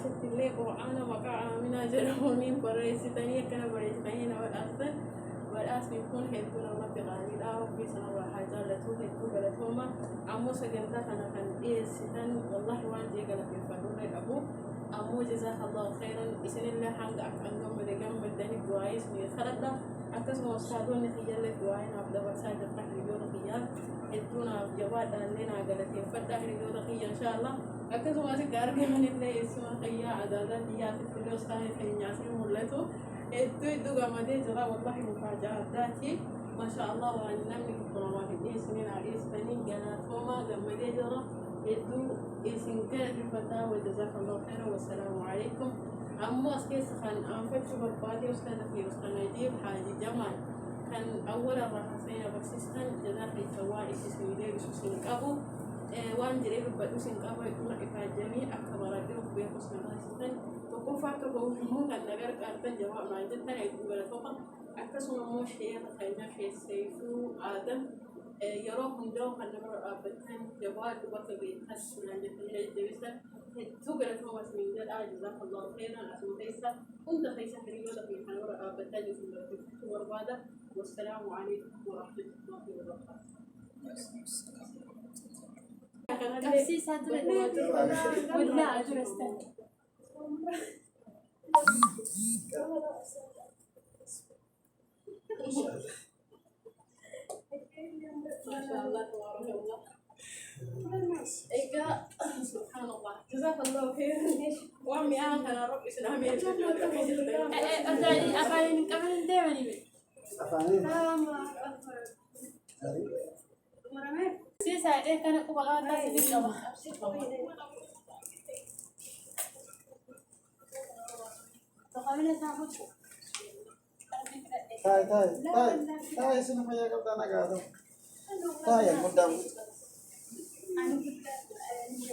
keessatti illee qura'aana maqaa aaminaa jedhamuuniin barreessitanii akkana bareechitanii nama dhaastan badhaasni kun hedduu namatti qaaliidha. Rabbii sanarraa haa jaallatu, hedduu galatooma. Ammoo sagantaa kana kan dhiyeessitan wallahi waan jee galateeffadhurra qabu. Ammoo jazaakallahu khairan isinillee hanga akkan gammadanii du'aayis ni kadhadha. Akkasuma ustaadonni kiyyallee du'aayi naaf dabarsaa jirta hiriyoota kiyyaa hedduu naaf jabaadhaallee naa galateeffadha hiriyoota kiyya inshaallah. Akkasumas akka argamanillee eessuma kiyyaa adaadaa biyyaa fittillee ustaanii keenyaas ni mul'atu. hedduu gammadee jira wallahi mufaajaa addaati maashaallah waan namni kunamaa fi dhiyeessiniin dhiyeessitanii galatooma gammadee jira hedduu isin galateeffataa wajazakallahu khairan wassalaamu alaikum. ammoo as keessa kan aanfachuu barbaade ustaana fi ustaana Najiib Haaji Jamaal kan awwala irraa haasa'ina barsiistan jazaa keessa waa isin deebisu sin qabu waan jedhee dubbadhu sin qaba hedduu ifaajjanii akka baradhee of beeku sin taasisan tokkoffaa akka ba'uummoo kan nagar qaartan jawaa maal jettan hedduu galatooma. akkasuma immoo sheera keenya keesseefuu aadam yeroo hundaa kan nama dhaabbattan jawaa bakka beekas naan jettanii jajjabeessan hedduu galatooma isin jedhaa jazaakallahu khairan asuma keessa hunda keessa hiriyoota fi kan nama dhaabbattan isin barbaachuu barbaada. wassalaamu alaikum warahmatullahi wabarakatuh. Kasih satu lagi. Wala ajurestan. Masyaallah tabarakallah. Ega subhanallah. Jazakallahu khairan. Wa mi'an kana rabbi islami. Apa ini kapan dia ni? Si saya kan aku bakal kasih di bawah. Kami nak sama. Tay, sino may yakap na nagado? Tay, ang mudam. Ano